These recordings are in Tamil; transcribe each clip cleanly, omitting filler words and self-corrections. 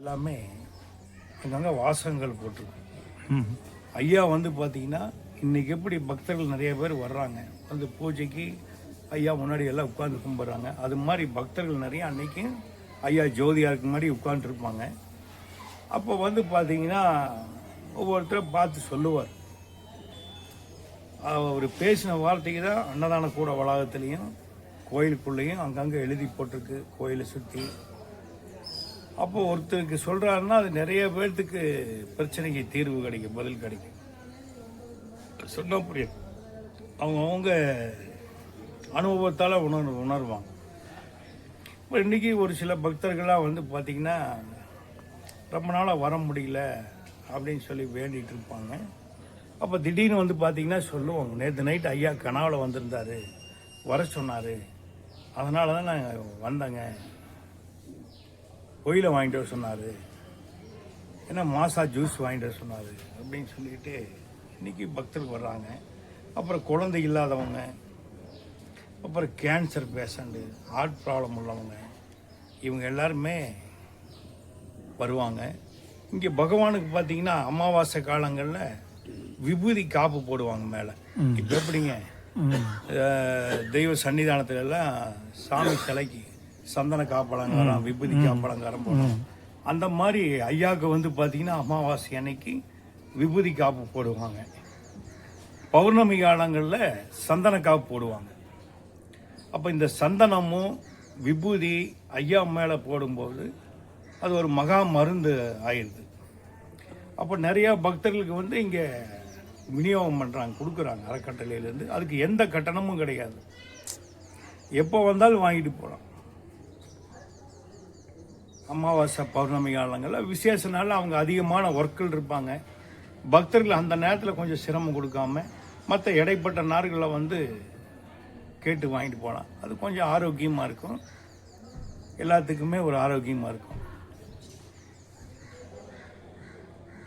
எல்லாமே அங்கங்கே வாசகங்கள் போட்டிருக்கும். ஐயா வந்து பார்த்தீங்கன்னா இன்றைக்கி எப்படி பக்தர்கள் நிறைய பேர் வர்றாங்க, வந்து பூஜைக்கு ஐயா முன்னாடி எல்லாம் உட்காந்து கும்பிட்றாங்க. அது மாதிரி பக்தர்கள் நிறைய அன்றைக்கி ஐயா ஜோதியாருக்கு முன்னாடி உட்காந்துருப்பாங்க. அப்போ வந்து பார்த்தீங்கன்னா ஒவ்வொருத்தரும் பார்த்து சொல்லுவார். அவர் பேசின வார்த்தைக்கு தான் அன்னதான கூட வளாகத்துலேயும் கோயிலுக்குள்ளேயும் அங்கங்கே எழுதி போட்டிருக்கு, கோயிலை சுற்றி. அப்போ ஒருத்தருக்கு சொல்கிறாருன்னா அது நிறைய பேர்த்துக்கு பிரச்சனைக்கு தீர்வு கிடைக்கும், பதில் கிடைக்கும். சொன்னால் புரியும், அவங்க அனுபவத்தால் உணர்வாங்க. இப்போ இன்றைக்கி ஒரு சில பக்தர்களாக வந்து பார்த்திங்கன்னா ரொம்ப நாளாக வர முடியல அப்படின்னு சொல்லி வேண்டிகிட்டு இருப்பாங்க. அப்போ திடீர்னு வந்து பார்த்திங்கன்னா சொல்லுவாங்க, நேற்று நைட்டு ஐயா கனவுல வந்திருந்தார், வர சொன்னார், அதனால தான் நான் வந்தேங்க, கோயிலை வாங்கிட்டு வர சொன்னார், ஏன்னா மாசா ஜூஸ் வாங்கிட்டு வர சொன்னார் அப்படின்னு சொல்லிட்டு இன்றைக்கி பக்தர்கள் வர்றாங்க. அப்புறம் குழந்தை இல்லாதவங்க, அப்புறம் கேன்சர் பேஷண்ட்டு, ஹார்ட் ப்ராப்ளம் உள்ளவங்க, இவங்க எல்லாருமே வருவாங்க. இங்கே பகவானுக்கு பார்த்தீங்கன்னா அமாவாசை காலங்களில் விபூதி காப்பு போடுவாங்க மேலே. இப்போ எப்படிங்க தெய்வ சன்னிதானத்துலலாம் சாமி சிலைக்கு சந்தன காப்பலங்காரம், விபூதி காப்பலங்காரம் போடுவோம். அந்த மாதிரி ஐயாவுக்கு வந்து பார்த்தீங்கன்னா அமாவாசை அன்னைக்கு விபூதி காப்பு போடுவாங்க. பௌர்ணமி காலங்களில் சந்தன காப்பு போடுவாங்க. அப்போ இந்த சந்தனமும் விபூதி ஐயா மேலே போடும்போது அது ஒரு மகா மருந்து ஆயிடுது. அப்போ நிறையா பக்தர்களுக்கு வந்து இங்கே விநியோகம் பண்ணுறாங்க, கொடுக்குறாங்க அறக்கட்டளையிலேருந்து. அதுக்கு எந்த கட்டணமும் கிடையாது, எப்போ வந்தாலும் வாங்கிட்டு போகலாம். அமாவாசை பௌர்ணமி காலங்களில் விசேஷ நாளில் அவங்க அதிகமான ஒர்க்கில் இருப்பாங்க. பக்தர்கள் அந்த நேரத்தில் கொஞ்சம் சிரமம் கொடுக்காம மற்ற இடைப்பட்ட நாட்களில் வந்து கேட்டு வாங்கிட்டு போகலாம். அது கொஞ்சம் ஆரோக்கியமாக இருக்கும், எல்லாத்துக்குமே ஒரு ஆரோக்கியமாக இருக்கும்.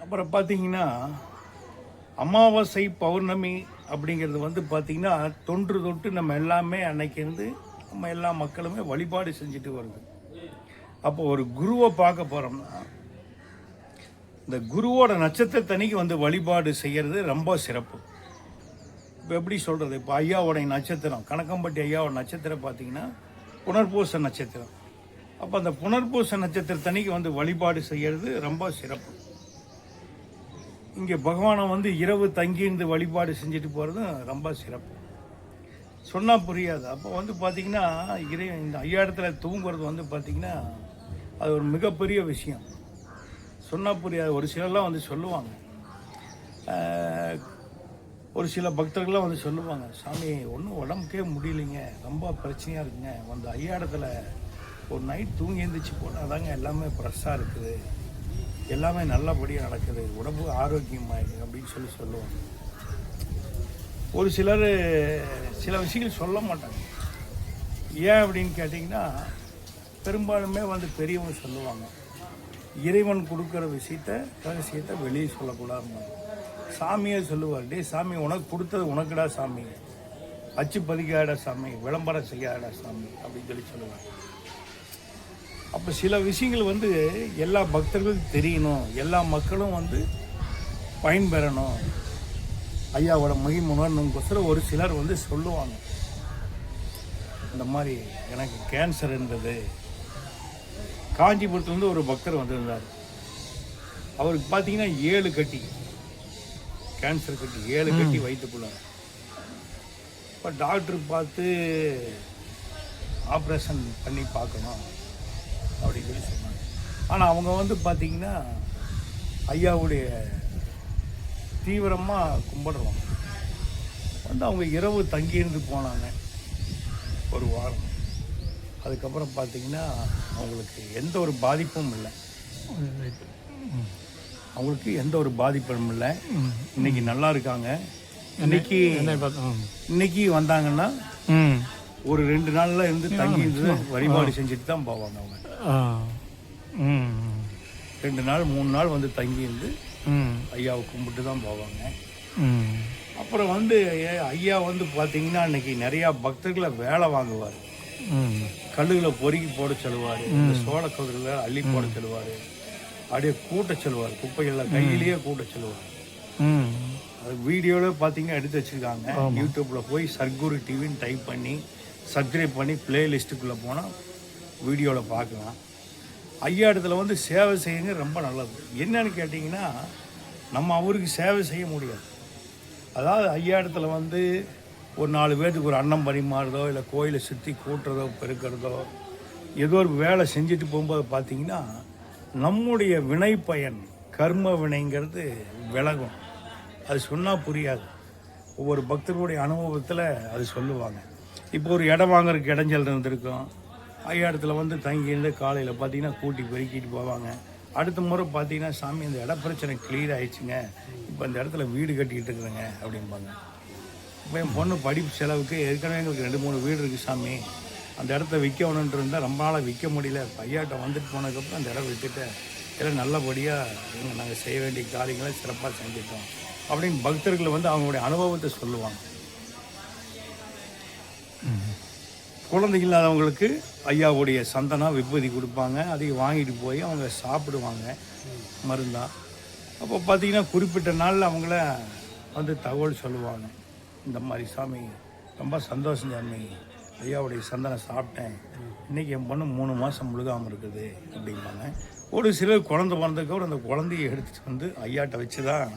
அப்புறம் பார்த்தீங்கன்னா அமாவாசை பௌர்ணமி அப்படிங்கிறது வந்து பார்த்திங்கன்னா தொன்று தொட்டு நம்ம எல்லாமே அன்னைக்கு இருந்து நம்ம எல்லா மக்களுமே வழிபாடு செஞ்சுட்டு வருது. அப்போ ஒரு குருவை பார்க்க போகிறோம்னா இந்த குருவோட நட்சத்திரத்தன்னைக்கு வந்து வழிபாடு செய்கிறது ரொம்ப சிறப்பு. இப்போ எப்படி சொல்கிறது, இப்போ ஐயாவோடைய நட்சத்திரம், கணக்கம்பட்டி ஐயாவோட நட்சத்திரம் பார்த்திங்கன்னா புனர்பூச நட்சத்திரம். அப்போ அந்த புனர்பூச நட்சத்திரத்தன்னைக்கு வந்து வழிபாடு செய்கிறது ரொம்ப சிறப்பு. இங்கே பகவானை வந்து இரவு தங்கியிருந்து வழிபாடு செஞ்சுட்டு போகிறதும் ரொம்ப சிறப்பு. சொன்னால் புரியாது. அப்போ வந்து பார்த்திங்கன்னா இந்த ஐயா இடத்துல தூங்குறது வந்து பார்த்திங்கன்னா அது ஒரு மிகப்பெரிய விஷயம். சொன்னால் புரியாது. ஒரு சிலர்லாம் வந்து சொல்லுவாங்க, ஒரு சில பக்தர்கள்லாம் வந்து சொல்லுவாங்க, சாமி ஒன்றும் உடம்புக்கே முடியலைங்க, ரொம்ப பிரச்சனையாக இருக்குங்க, வந்து ஐயா இடத்துல ஒரு நைட் தூங்கி எழுந்திரிச்சு போனால் தாங்க எல்லாமே ஃப்ரெஷ்ஷாக இருக்குது, எல்லாமே நல்லபடியாக நடக்குது, உடம்பு ஆரோக்கியமாயிருக்கு அப்படின்னு சொல்லி சொல்லுவாங்க. ஒரு சிலர் சில விஷயங்கள் சொல்ல மாட்டாங்க. ஏன் அப்படின்னு கேட்டிங்கன்னா பெரும்பாலுமே வந்து பெரியவங்க சொல்லுவாங்க, இறைவன் கொடுக்குற ரகசியத்தை வெளியே சொல்லக்கூடாதுன்னு. சாமியே சொல்லுவார், டே சாமி உனக்கு கொடுத்தது உனக்குடா சாமி, அச்சு பதிக்காடா சாமி, விளம்பரம் செய்யாடா சாமி அப்படின்னு சொல்லி சொல்லுவாங்க. அப்போ சில விஷயங்கள் வந்து எல்லா பக்தர்களுக்கும் தெரியணும், எல்லா மக்களும் வந்து பயன்பெறணும், ஐயாவோட மகிமை உணரணுங்கோசரம் ஒரு சிலர் வந்து சொல்லுவாங்க. இந்த மாதிரி எனக்கு கேன்சர் இருந்தது, காஞ்சிபுரத்துலேருந்து ஒரு பக்தர் வந்திருந்தார். அவருக்கு பார்த்தீங்கன்னா 7 கட்டி கேன்சர் கட்டி, 7 கட்டி வயிற்றுக்குள்ள. இப்போ டாக்டர் பார்த்து ஆப்ரேஷன் பண்ணி பார்க்கணும் அப்படின்னு சொல்லி சொன்னாங்க. ஆனால் அவங்க வந்து பார்த்திங்கன்னா ஐயாவுடைய தீவிரமாக கும்பிடுறோம். வந்து அவங்க இரவு தங்கியிருந்து போனாங்க ஒரு வாரம். அதுக்கப்புறம் பார்த்திங்கன்னா அவங்களுக்கு எந்த ஒரு பாதிப்பும் இல்லை, அவங்களுக்கு எந்த ஒரு பாதிப்பும் இல்லை. இன்னைக்கு நல்லா இருக்காங்க. இன்னைக்கு வந்தாங்கன்னா ஒரு 2 நாள்ல இருந்து தங்கி இருந்து வழிபாடு செஞ்சுட்டு தான் போவாங்க. அவங்க 2 நாள் 3 நாள் வந்து தங்கி இருந்து ஐயாவை கும்பிட்டு தான் போவாங்க. அப்புறம் வந்து ஐயா வந்து பார்த்தீங்கன்னா அன்னைக்கு நிறையா பக்தர்களை வேலை வாங்குவார். கல்லுகளை பொறுக்கி போட சொல்லுவார், இந்த சோள கதிரில் அள்ளி போட சொல்லுவார். அப்படியே கூட்ட சொல்லுவார், குப்பைகளில் கையிலேயே கூட்ட சொல்லுவார். அது வீடியோவில் பார்த்தீங்கன்னா எடுத்து வச்சுருக்காங்க. யூடியூப்பில் போய் சர்க்குரு டிவின்னு டைப் பண்ணி சப்ஸ்கிரைப் பண்ணி பிளேலிஸ்ட்டுக்குள்ளே போனால் வீடியோவில் பார்க்கலாம். ஐயா இடத்துல வந்து சேவை செய்யுங்க, ரொம்ப நல்லது. என்னன்னு கேட்டிங்கன்னா, நம்ம அவருக்கு சேவை செய்ய முடியாது. அதாவது ஐயா இடத்துல வந்து ஒரு 4 பேர்த்துக்கு ஒரு அன்னம் பரிமாறுறதோ, இல்லை கோயிலை சுற்றி கூட்டுறதோ, பெருக்கிறதோ, ஏதோ ஒரு வேலை செஞ்சுட்டு போகும்போது பார்த்திங்கன்னா நம்முடைய வினை பயன், கர்ம வினைங்கிறது விலகும். அது சொன்னால் புரியாது. ஒவ்வொரு பக்தர்களுடைய அனுபவத்தில் அது சொல்லுவாங்க. இப்போ ஒரு இடம் வாங்குறதுக்கு இடைஞ்சல் இருந்திருக்கும். ஐயா இடத்துல வந்து தங்கியிருந்து காலையில் பார்த்தீங்கன்னா கூட்டி பெருக்கிட்டு போவாங்க. அடுத்த முறை பார்த்தீங்கன்னா, சாமி இந்த இட பிரச்சனை கிளியர் ஆகிடுச்சுங்க, இப்போ இந்த இடத்துல வீடு கட்டிக்கிட்டு இருக்கிறேங்க அப்படிம்பாங்க. இப்போ என் பொண்ணு படிப்பு செலவுக்கு ஏற்கனவே எங்களுக்கு 2-3 வீடு இருக்குது சாமி, அந்த இடத்த விற்கணுன்ட்டு இருந்தால் ரொம்ப நாளாக விற்க முடியல. ஐயாட்ட வந்துட்டு போனதுக்கப்புறம் அந்த இடம் விற்றுட்டு எல்லாம் நல்லபடியாக நாங்கள் செய்ய வேண்டிய காரியங்களை சிறப்பாக செஞ்சுட்டோம் அப்படின்னு பக்தர்கள் வந்து அவங்களுடைய அனுபவத்தை சொல்லுவாங்க. குழந்தை இல்லாதவங்களுக்கு ஐயாவுடைய சந்தனம் விபூதி கொடுப்பாங்க. அதை வாங்கிட்டு போய் அவங்க சாப்பிடுவாங்க மருந்தா. அப்போ பார்த்திங்கன்னா குறிப்பிட்ட நாளில் அவங்கள வந்து தகவல் சொல்லுவாங்க. இந்த மாதிரி சாமி ரொம்ப சந்தோஷம் சாமி, ஐயாவுடைய சந்தனம் சாப்பிட்டேன், இன்றைக்கி என் பொண்ணு 3 மாதம் முழுகாமல் இருக்குது அப்படிம்பாங்க. ஒரு சிலர் குழந்தை பிறந்ததுக்கப்புறம் அந்த குழந்தைய எடுத்துகிட்டு வந்து ஐயாட்ட வச்சு தான்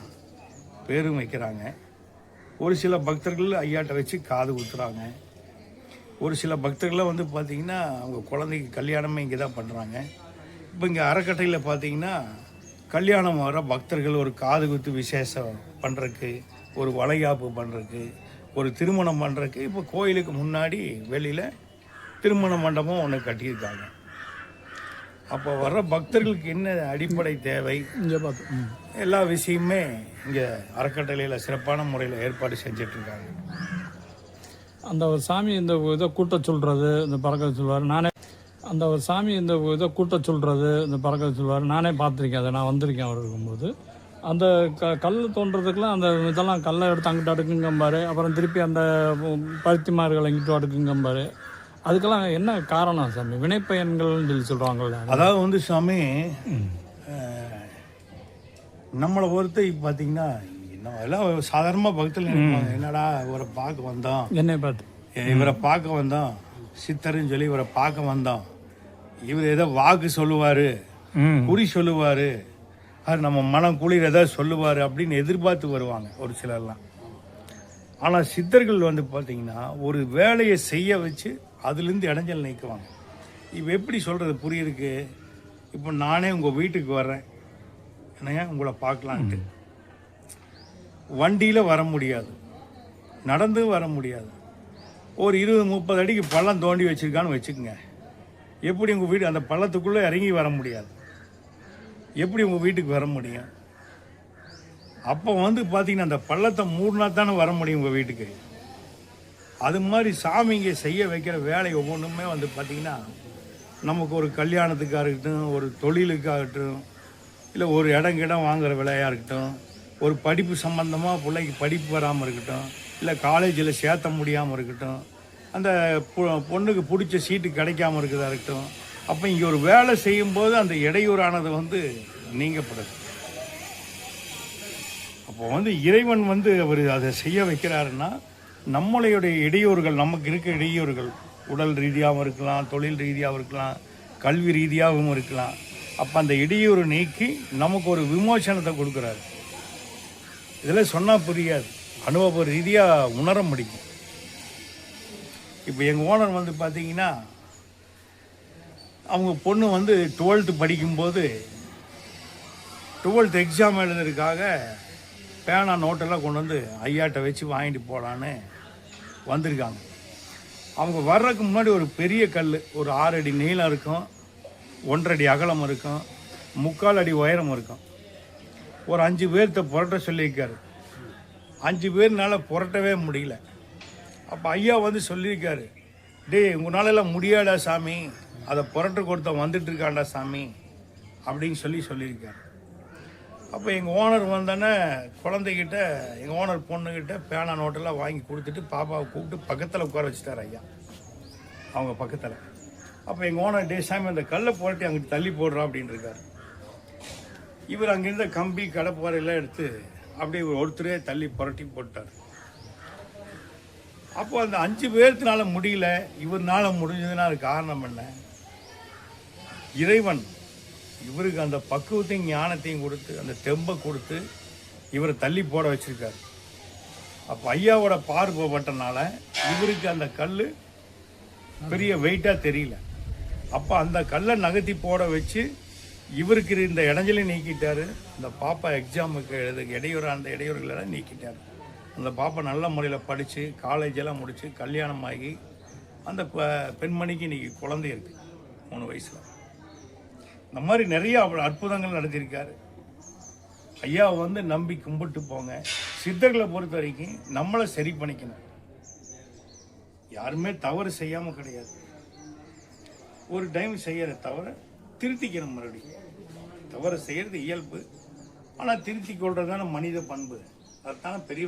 பேரும் வைக்கிறாங்க. ஒரு சில பக்தர்கள் ஐயாட்ட வச்சு காது குத்துறாங்க. ஒரு சில பக்தர்கள்லாம் வந்து பார்த்திங்கன்னா அவங்க குழந்தைக்கு கல்யாணமே இங்கே தான் பண்ணுறாங்க. இப்போ இங்கே அறக்கட்டையில் பார்த்திங்கன்னா கல்யாணம் வர பக்தர்கள் ஒரு காது குத்து விசேஷம் பண்ணுறதுக்கு, ஒரு வளைகாப்பு பண்ணுறதுக்கு, ஒரு திருமணம் பண்ணுறதுக்கு இப்போ கோயிலுக்கு முன்னாடி வெளியில் திருமண மண்டபம் ஒன்று கட்டியிருக்காங்க. அப்போ வர்ற பக்தர்களுக்கு என்ன அடிப்படை தேவை, எல்லா விஷயமே இங்கே அறக்கட்டளையில் சிறப்பான முறையில் ஏற்பாடு செஞ்சிட்ருக்காங்க. அந்த ஒரு சாமி இந்த இதை கூட்ட சொல்கிறது, இந்த பறக்க சொல்லுவார். நானே அந்த ஒரு சாமி இந்த இதை கூட்ட சொல்கிறது, இந்த பறக்க சொல்லுவார். நானே பார்த்துருக்கேன், அதை நான் வந்திருக்கேன் அவர் இருக்கும்போது. அந்த கல் தோன்றதுக்கெலாம் அந்த இதெல்லாம் கல்லை எடுத்து அங்கிட்டு அடுக்குங்கம்பார். அப்புறம் திருப்பி அந்த பருத்திமார்கள் எங்கிட்ட அடுக்குங்கம்பார். அதுக்கெல்லாம் என்ன காரணம் சாமி? வினைப்பயன்கள்னு சொல்லி சொல்கிறாங்கல்ல. அதாவது வந்து சாமி நம்மளை பொறுத்த பார்த்தீங்கன்னா எல்லாம் சாதாரணமாக பக்தர்கள் நினைப்பாங்க, என்னடா இவரை பார்க்க வந்தோம், என்னை பார்த்து இவரை பார்க்க வந்தோம், சித்தருன்னு சொல்லி இவரை பார்க்க வந்தோம், இவர் ஏதோ வாக்கு சொல்லுவார், குறி சொல்லுவார், அது நம்ம மனம் குளிர் ஏதாவது சொல்லுவார் அப்படின்னு எதிர்பார்த்து வருவாங்க ஒரு சிலர்லாம். ஆனால் சித்தர்கள் வந்து பார்த்திங்கன்னா ஒரு வேலையை செய்ய வச்சு அதுலேருந்து இடைஞ்சல் நீக்குவாங்க. இப்போ எப்படி சொல்கிறது புரியுதுக்கு? இப்போ நானே உங்கள் வீட்டுக்கு வர்றேன், என்னையா உங்களை பார்க்கலான்ட்டு. வண்டியில் வர முடியாது, நடந்து வர முடியாது. ஒரு 20-30 அடிக்கு பள்ளம் தோண்டி வச்சுருக்கான்னு வச்சுக்கோங்க. எப்படி உங்கள் வீடு அந்த பள்ளத்துக்குள்ளே இறங்கி வர முடியாது, எப்படி உங்கள் வீட்டுக்கு வர முடியும்? அப்போ வந்து பார்த்தீங்கன்னா அந்த பள்ளத்தை மூடினா தானே வர முடியும் உங்கள் வீட்டுக்கு. அது மாதிரி சாமிங்க செய்ய வைக்கிற வேலை ஒவ்வொன்றுமே வந்து பார்த்திங்கன்னா நமக்கு ஒரு கல்யாணத்துக்காக இருக்கட்டும், ஒரு தொழிலுக்காகட்டும், இல்லை ஒரு இடம் வாங்குகிற விலையாக இருக்கட்டும், ஒரு படிப்பு சம்பந்தமாக பிள்ளைக்கு படிப்பு வராமல் இருக்கட்டும், இல்லை காலேஜில் சேர்த்த முடியாமல் இருக்கட்டும், அந்த பொண்ணுக்கு பிடிச்ச சீட்டு கிடைக்காமல் இருக்கிறதா இருக்கட்டும். அப்போ இங்கே ஒரு வேலை செய்யும்போது அந்த இடையூறானது வந்து நீங்கப்படுது. அப்போ வந்து இறைவன் வந்து அவர் அதை செய்ய வைக்கிறாருன்னா நம்மளுடைய இடையூறுகள், நமக்கு இருக்க இடையூறுகள் உடல் ரீதியாகவும் இருக்கலாம், தொழில் ரீதியாகவும் இருக்கலாம், கல்வி ரீதியாகவும் இருக்கலாம். அப்போ அந்த இடையூறு நீக்கி நமக்கு ஒரு விமோசனத்தை கொடுக்குறாரு. இதெல்லாம் சொன்னால் புரியாது, அனுபவ ரீதியாக உணர முடியும். இப்போ எங்கள் ஓனர் வந்து பார்த்தீங்கன்னா அவங்க பொண்ணு வந்து 12th படிக்கும்போது 12th எக்ஸாம் எழுதுறதுக்காக பேனா நோட்டெல்லாம் கொண்டு வந்து ஐயாட்ட வச்சு வாங்கிட்டு போகலான்னு வந்திருக்காங்க. அவங்க வர்றதுக்கு முன்னாடி ஒரு பெரிய கல், ஒரு 6 அடி நீளம் இருக்கும், 1.5 அடி அகலம் இருக்கும், 3/4 அடி உயரம் இருக்கும். ஒரு 5 பேர்த்த புரட்ட சொல்லியிருக்காரு. 5 பேர்னால புரட்டவே முடியல. அப்போ ஐயா வந்து சொல்லியிருக்காரு, டேய் உங்களாலெல்லாம் முடியாடா சாமி, அதை புரட்ட கொடுத்த வந்துட்டு இருக்காண்டா சாமி அப்படின்னு சொல்லியிருக்காரு. அப்போ எங்கள் ஓனர் வந்தோடனே குழந்தைகிட்ட, எங்கள் ஓனர் பொண்ணுக்கிட்ட பேனா நோட்டெல்லாம் வாங்கி கொடுத்துட்டு பாப்பாவை கூப்பிட்டு பக்கத்தில் உட்கார வச்சுட்டார் ஐயா, அவங்க பக்கத்தில். அப்போ எங்கள் ஓனர், டே சாமி அந்த கல்லை புரட்டி அங்கிட்டு தள்ளி போடுறோம் அப்படின்னு இருக்காரு. இவர் அங்கிருந்த கம்பி கடப்பாறையெல்லாம் எடுத்து அப்படியே ஒருத்தரே தள்ளி புரட்டி போட்டார். அப்போ அந்த 5 பேர்த்தினால முடியல, இவர்னால முடிஞ்சதுன்னா அது காரணம் என்ன? இறைவன் இவருக்கு அந்த பக்குவத்தையும் ஞானத்தையும் கொடுத்து அந்த தெம்பை கொடுத்து இவரை தள்ளி போட வச்சிருக்காரு. அப்போ ஐயாவோட பார்வைப்பட்டனால இவருக்கு அந்த கல் பெரிய வெயிட்டாக தெரியல. அப்போ அந்த கல்லை நகர்த்தி போட வச்சு இவருக்கு இந்த இடைஞ்சலை நீக்கிட்டாரு. இந்த பாப்பா எக்ஸாமுக்கு இடையூறாக அந்த இடையூறுகளெல்லாம் நீக்கிட்டார். அந்த பாப்பா நல்ல முறையில் படித்து காலேஜெல்லாம் முடித்து கல்யாணம் ஆகி அந்த பெண்மணிக்கு இன்றைக்கி குழந்தை இருக்குது 3 வயசில். இந்த மாதிரி நிறைய அற்புதங்கள் நடத்தியிருக்காரு. ஐயாவை வந்து நம்பி கும்பிட்டு போங்க. சித்தர்களை பொறுத்த வரைக்கும் நம்மளை சரி பண்ணிக்கணும். யாருமே தவறு செய்யாமல் கிடையாது. ஒரு டைம் செய்கிற தவறை திருத்திக்கணும். மறுபடியும் தவறை செய்கிறது இயல்பு, ஆனால் திருத்தி கொள்றதான மனித பண்பு. அதுதான பெரிய